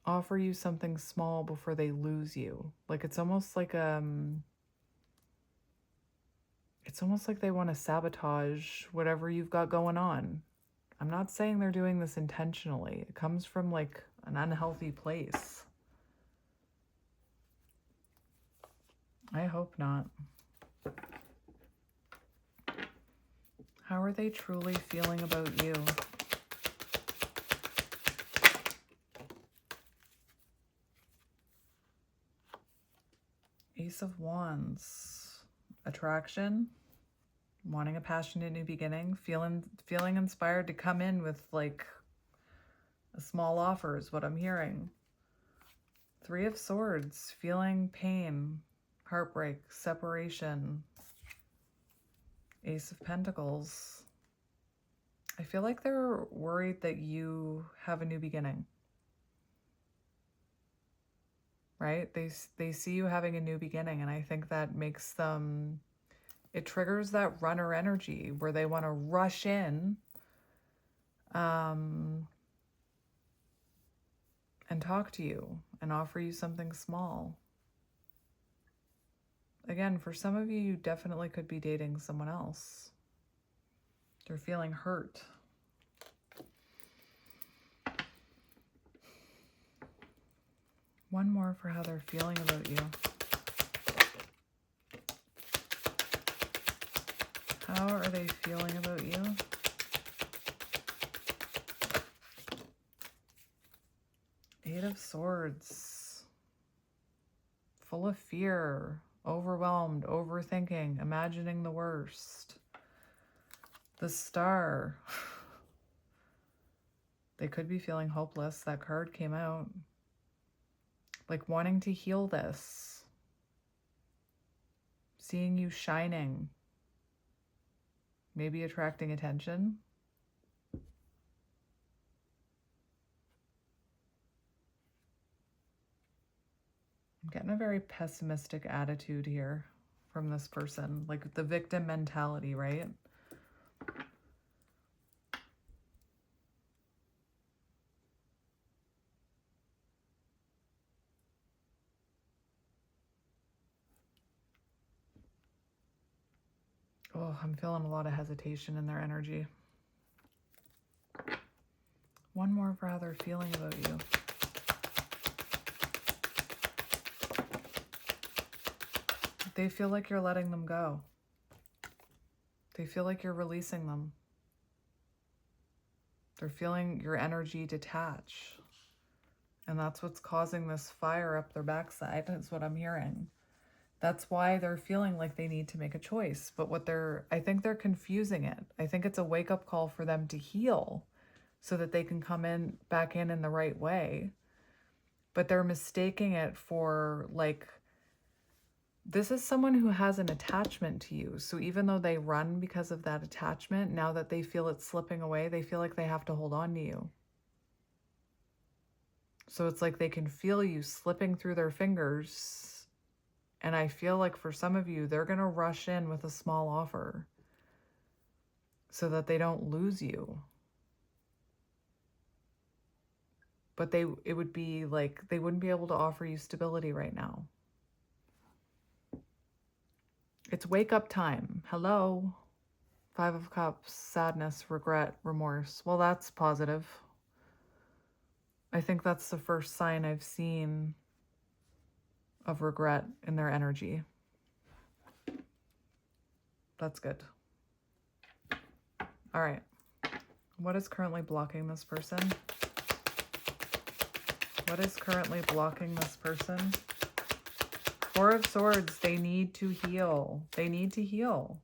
[SPEAKER 1] offer you something small before they lose you. Like it's almost like they want to sabotage whatever you've got going on. I'm not saying they're doing this intentionally. It comes from like an unhealthy place. I hope not. How are they truly feeling about you? Ace of Wands. Attraction. Wanting a passionate new beginning. Feeling inspired to come in with like a small offer is what I'm hearing. Three of Swords. Feeling pain, heartbreak, separation. Ace of Pentacles. I feel like they're worried that you have a new beginning. Right? They see you having a new beginning, and I think that makes them, it triggers that runner energy where they want to rush in and talk to you and offer you something small. Again, for some of you, you definitely could be dating someone else. They're feeling hurt. One more for how they're feeling about you. How are they feeling about you? Eight of Swords. Full of fear, overwhelmed, overthinking, imagining the worst. The Star. They could be feeling hopeless. That card came out. Like wanting to heal this. Seeing you shining. Maybe attracting attention. I'm getting a very pessimistic attitude here from this person. Like the victim mentality, right? Oh, I'm feeling a lot of hesitation in their energy. One more for how they're feeling about you. They feel like you're letting them go. They feel like you're releasing them. They're feeling your energy detach. And that's what's causing this fire up their backside, is what I'm hearing. That's why they're feeling like they need to make a choice. But I think they're confusing it. I think it's a wake-up call for them to heal so that they can come back in the right way. But they're mistaking it for like, this is someone who has an attachment to you. So even though they run because of that attachment, now that they feel it slipping away, they feel like they have to hold on to you. So it's like they can feel you slipping through their fingers. And I feel like for some of you, they're going to rush in with a small offer so that they don't lose you. But it would be like they wouldn't be able to offer you stability right now. It's wake up time. Hello. Five of Cups, sadness, regret, remorse. Well, that's positive. I think that's the first sign I've seen of regret in their energy. That's good. All right. What is currently blocking this person? What is currently blocking this person? Four of Swords, they need to heal. They need to heal.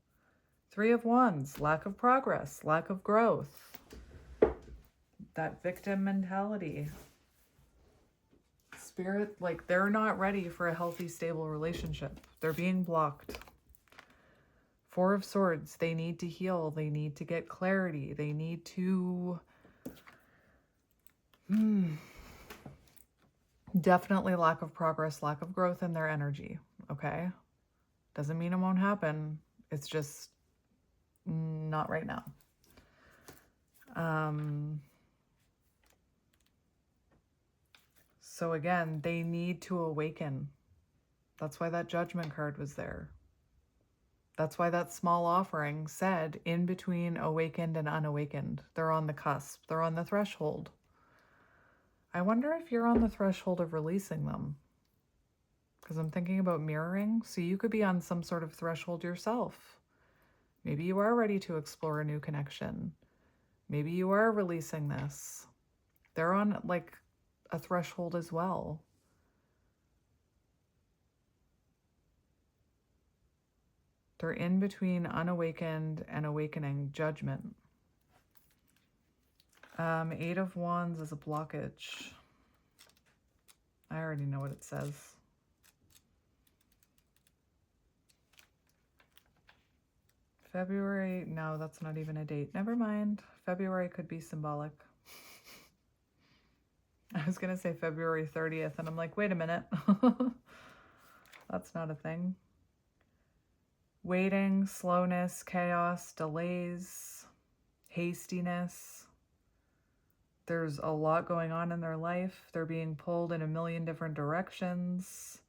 [SPEAKER 1] Three of Wands, lack of progress, lack of growth. That victim mentality. Spirit, like they're not ready for a healthy, stable relationship. They're being blocked. Four of Swords, they need to heal. They need to get clarity. They need to Definitely lack of progress, lack of growth in their energy, okay? Doesn't mean it won't happen. It's just not right now. So again, they need to awaken. That's why that judgment card was there. That's why that small offering said in between awakened and unawakened. They're on the cusp. They're on the threshold. I wonder if you're on the threshold of releasing them. Because I'm thinking about mirroring. So you could be on some sort of threshold yourself. Maybe you are ready to explore a new connection. Maybe you are releasing this. They're on like a threshold as well. They're in between unawakened and awakening, judgment. 8 of Wands is a blockage. I already know what it says. February, no, that's not even a date. Never mind. February could be symbolic. I was going to say February 30th, and I'm like, wait a minute. That's not a thing. Waiting, slowness, chaos, delays, hastiness. There's a lot going on in their life. They're being pulled in a million different directions.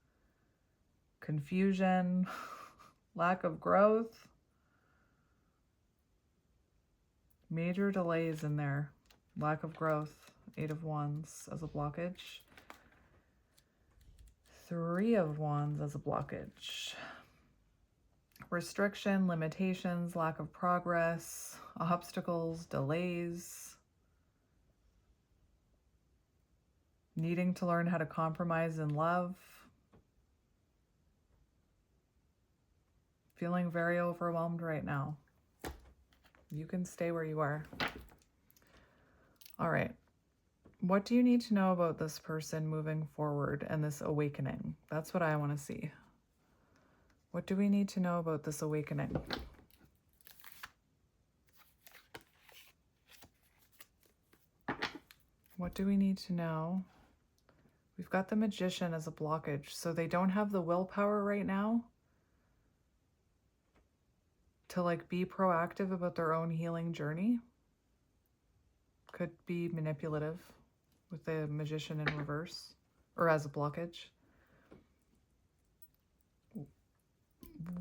[SPEAKER 1] Confusion, lack of growth. Major delays in there. Lack of growth. 8 of Wands as a blockage. 3 of Wands as a blockage. Restriction, limitations, lack of progress, obstacles, delays. Needing to learn how to compromise in love. Feeling very overwhelmed right now. You can stay where you are. All right. What do you need to know about this person moving forward and this awakening? That's what I want to see. What do we need to know about this awakening? What do we need to know? We've got the Magician as a blockage, so they don't have the willpower right now to like be proactive about their own healing journey. Could be manipulative with the Magician in reverse or as a blockage.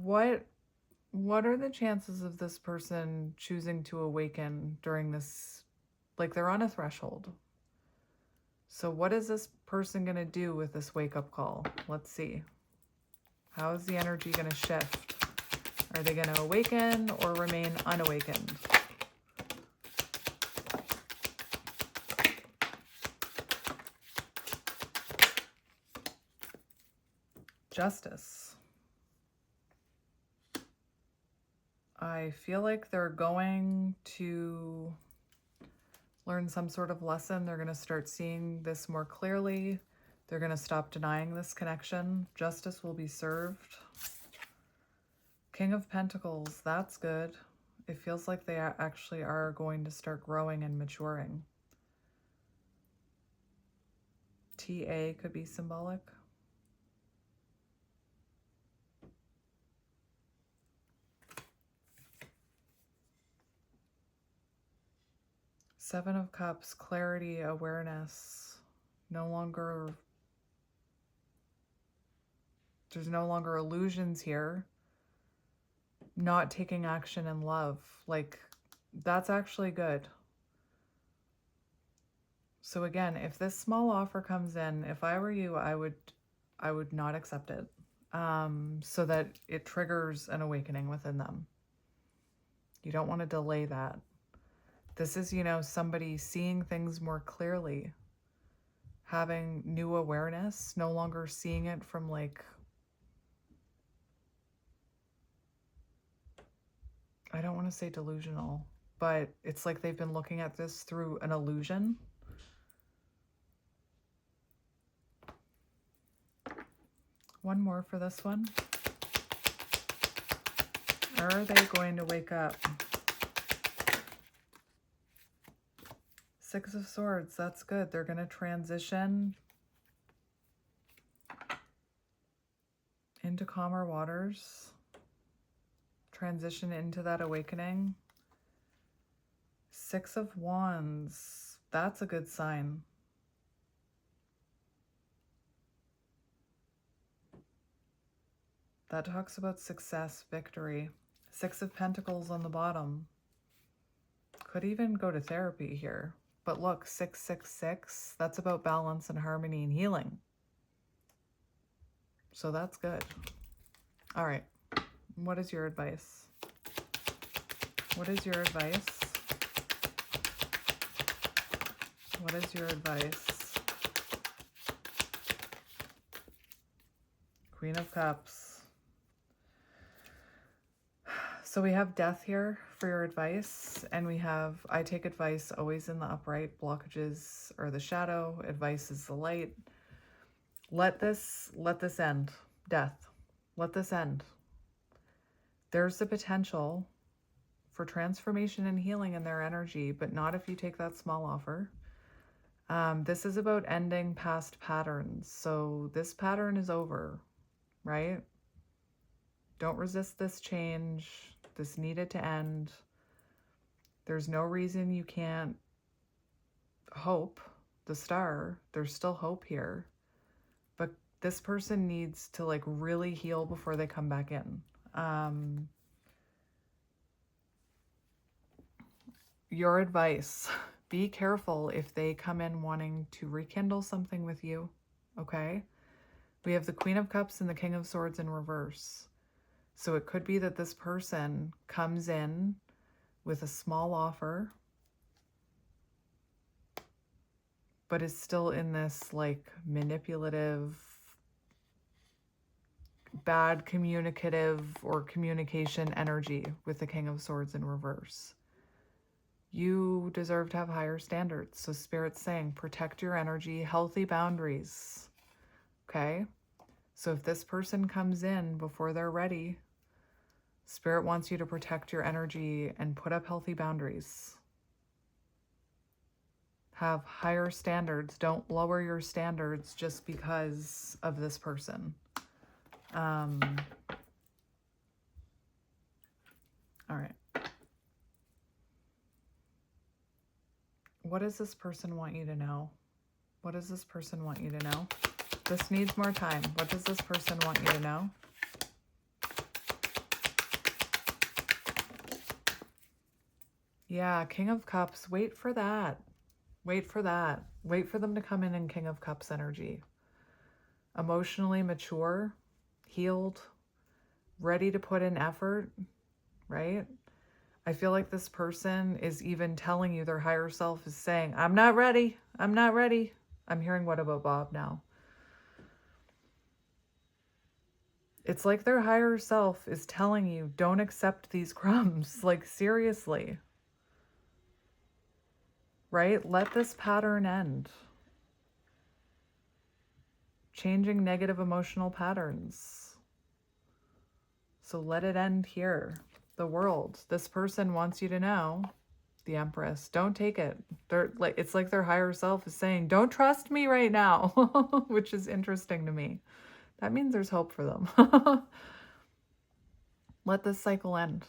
[SPEAKER 1] What are the chances of this person choosing to awaken during this? Like they're on a threshold. So what is this person going to do with this wake-up call? Let's see. How is the energy going to shift? Are they going to awaken or remain unawakened? Justice. I feel like they're going to learn some sort of lesson. They're going to start seeing this more clearly. They're going to stop denying this connection. Justice will be served. King of Pentacles, that's good. It feels like they actually are going to start growing and maturing. TA could be symbolic. Seven of Cups, clarity, awareness. There's no longer illusions here. Not taking action in love. Like, that's actually good. So again, if this small offer comes in, if I were you, I would not accept it. So that it triggers an awakening within them. You don't want to delay that. This is, somebody seeing things more clearly, having new awareness, no longer seeing it from like, I don't want to say delusional, but it's like they've been looking at this through an illusion. One more for this one. Are they going to wake up? 6 of Swords, that's good. They're going to transition into calmer waters. Transition into that awakening. 6 of Wands. That's a good sign. That talks about success, victory. 6 of Pentacles on the bottom. Could even go to therapy here. But look, 666, that's about balance and harmony and healing. So that's good. All right. What is your advice? What is your advice? What is your advice? Queen of Cups. So we have death here for your advice, and we have, I take advice always in the upright, blockages or the shadow, advice is the light. Let this end. Death. Let this end. There's the potential for transformation and healing in their energy, but not if you take that small offer. This is about ending past patterns. So this pattern is over, right? Don't resist this change. This needed to end. There's no reason you can't hope. The star, there's still hope here. But this person needs to like really heal before they come back in. Your advice, be careful if they come in wanting to rekindle something with you, okay? We have the Queen of Cups and the King of Swords in reverse. So it could be that this person comes in with a small offer, but is still in this like manipulative, bad communicative or communication energy with the King of Swords in reverse. You deserve to have higher standards. So Spirit's saying, protect your energy, healthy boundaries. Okay? So if this person comes in before they're ready, Spirit wants you to protect your energy and put up healthy boundaries. Have higher standards. Don't lower your standards just because of this person. All right. What does this person want you to know? What does this person want you to know? This needs more time. What does this person want you to know? Yeah, King of Cups. Wait for that. Wait for that. Wait for them to come in King of Cups energy. Emotionally mature, healed, ready to put in effort, right? I feel like this person is even telling you, their higher self is saying, I'm not ready. I'm not ready. I'm hearing What About Bob now. It's like their higher self is telling you, don't accept these crumbs. Like, seriously. Right? Let this pattern end. Changing negative emotional patterns. So let it end here. The World. This person wants you to know, the Empress, don't take it. They're like, it's like their higher self is saying, don't trust me right now, which is interesting to me. That means there's hope for them. Let this cycle end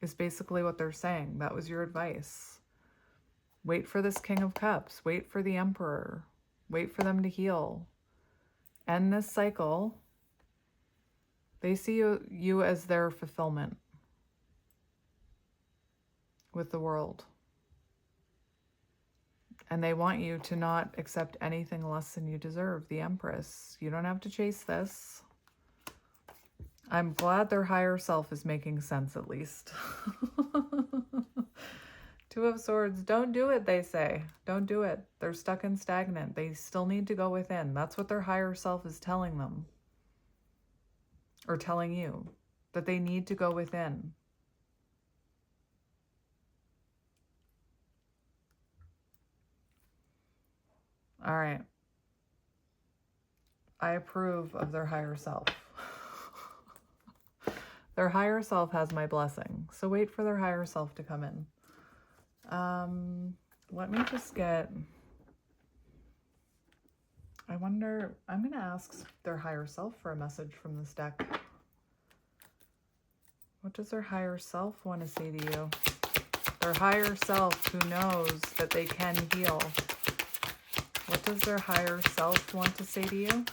[SPEAKER 1] is basically what they're saying. That was your advice. Wait for this King of Cups. Wait for the Emperor. Wait for them to heal. End this cycle. They see you as their fulfillment with the World. And they want you to not accept anything less than you deserve. The Empress. You don't have to chase this. I'm glad their higher self is making sense at least. Two of Swords. Don't do it, they say. Don't do it. They're stuck and stagnant. They still need to go within. That's what their higher self is telling them. Or telling you. That they need to go within. All right. I approve of their higher self. Their higher self has my blessing. So wait for their higher self to come in. Let me just get... I wonder, I'm going to ask their higher self for a message from this deck. What does their higher self want to say to you? Their higher self who knows that they can heal. What does their higher self want to say to you?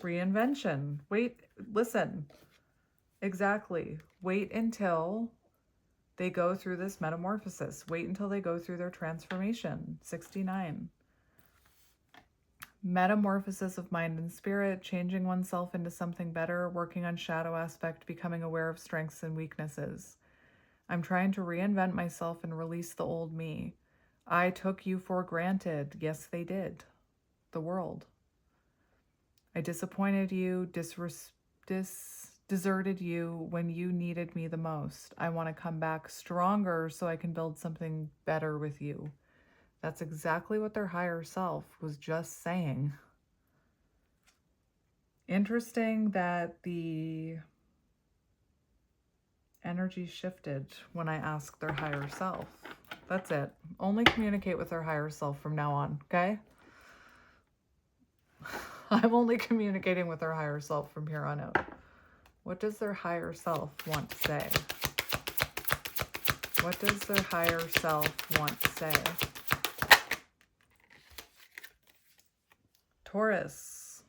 [SPEAKER 1] Reinvention. Wait, listen. Exactly. Wait until they go through this metamorphosis. Wait until they go through their transformation. 69. Metamorphosis of mind and spirit, changing oneself into something better, working on shadow aspect, becoming aware of strengths and weaknesses. I'm trying to reinvent myself and release the old me. I took you for granted. Yes, they did. The world. I disappointed you, deserted you when you needed me the most. I want to come back stronger so I can build something better with you. That's exactly what their higher self was just saying. Interesting that the energy shifted when I asked their higher self. That's it. Only communicate with their higher self from now on, okay? I'm only communicating with their higher self from here on out. What does their higher self want to say? What does their higher self want to say? Taurus,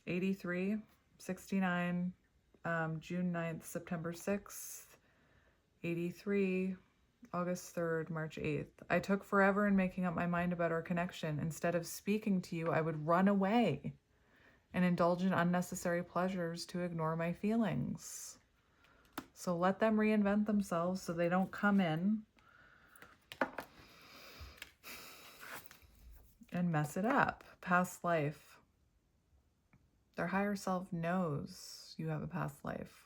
[SPEAKER 1] 83, 69, June 9th, September 6th, 83, August 3rd, March 8th. I took forever in making up my mind about our connection. Instead of speaking to you, I would run away and indulge in unnecessary pleasures to ignore my feelings. So let them reinvent themselves so they don't come in and mess it up. Past life. Their higher self knows you have a past life.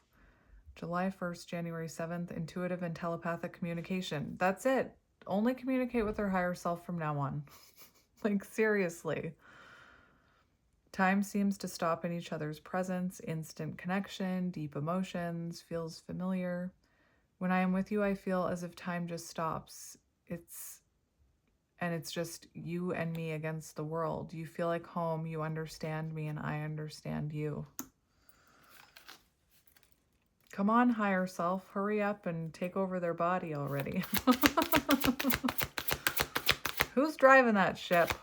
[SPEAKER 1] July 1st, January 7th, intuitive and telepathic communication. That's it. Only communicate with their higher self from now on. Like, seriously. Time seems to stop in each other's presence. Instant connection, deep emotions, feels familiar. When I am with you, I feel as if time just stops. It's just you and me against the world. You feel like home, you understand me, and I understand you. Come on, higher self, hurry up and take over their body already. Who's driving that ship?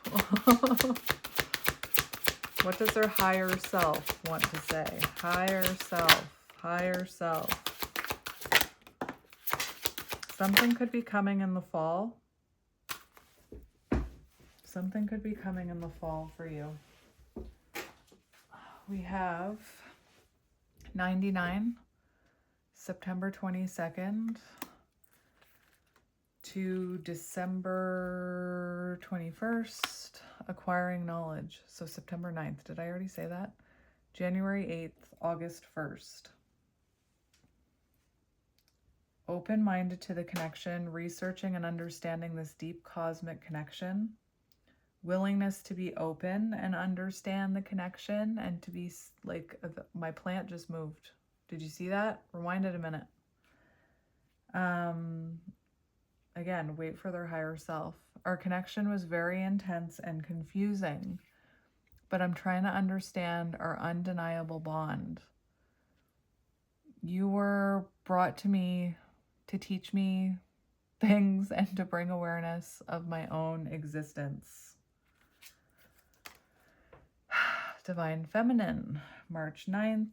[SPEAKER 1] What does their higher self want to say? Higher self, higher self. Something could be coming in the fall. Something could be coming in the fall for you. We have 99, September 22nd to December 21st, acquiring knowledge. So September 9th, did I already say that? January 8th, August 1st. Open-minded to the connection, researching and understanding this deep cosmic connection. Willingness to be open and understand the connection and to be like, my plant just moved. Did you see that? Rewind it a minute. Again, wait for their higher self. Our connection was very intense and confusing, but I'm trying to understand our undeniable bond. You were brought to me to teach me things and to bring awareness of my own existence. Divine Feminine, March 9th,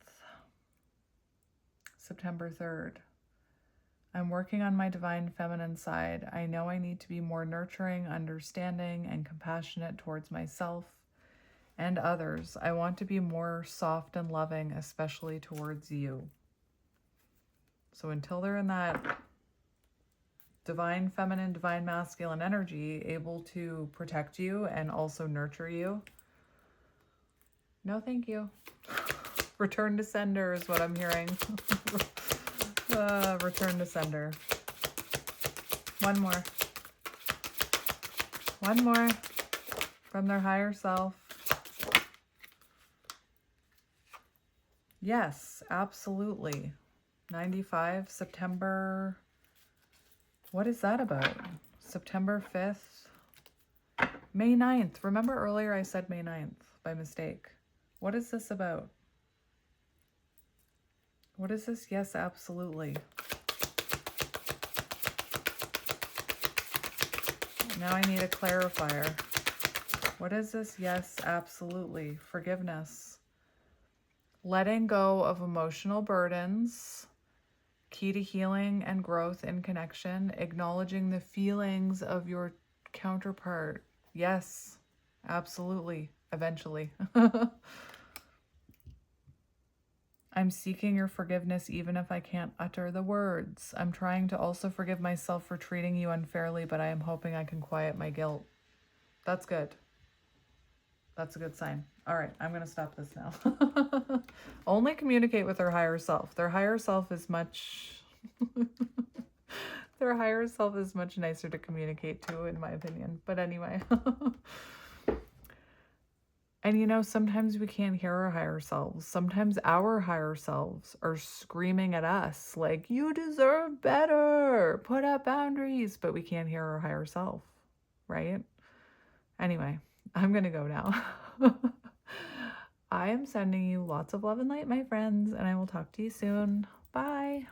[SPEAKER 1] September 3rd. I'm working on my divine feminine side. I know I need to be more nurturing, understanding, and compassionate towards myself and others. I want to be more soft and loving, especially towards you. So until they're in that divine feminine, divine masculine energy, able to protect you and also nurture you, no, thank you. Return to sender is what I'm hearing. Return to sender. One more. One more from their higher self. Yes, absolutely. 95, September. What is that about? September 5th. May 9th. Remember earlier I said May 9th by mistake. What is this about? What is this? Yes, absolutely. Now I need a clarifier. What is this? Yes, absolutely. Forgiveness. Letting go of emotional burdens. Key to healing and growth in connection. Acknowledging the feelings of your counterpart. Yes, absolutely. Eventually. I'm seeking your forgiveness even if I can't utter the words. I'm trying to also forgive myself for treating you unfairly, but I am hoping I can quiet my guilt. That's good. That's a good sign. All right, I'm going to stop this now. Only communicate with their higher self. Their higher self is much... Their higher self is much nicer to communicate to, in my opinion. But anyway... And you know, sometimes we can't hear our higher selves. Sometimes our higher selves are screaming at us like, you deserve better, put up boundaries, but we can't hear our higher self, right? Anyway, I'm going to go now. I am sending you lots of love and light, my friends, and I will talk to you soon. Bye.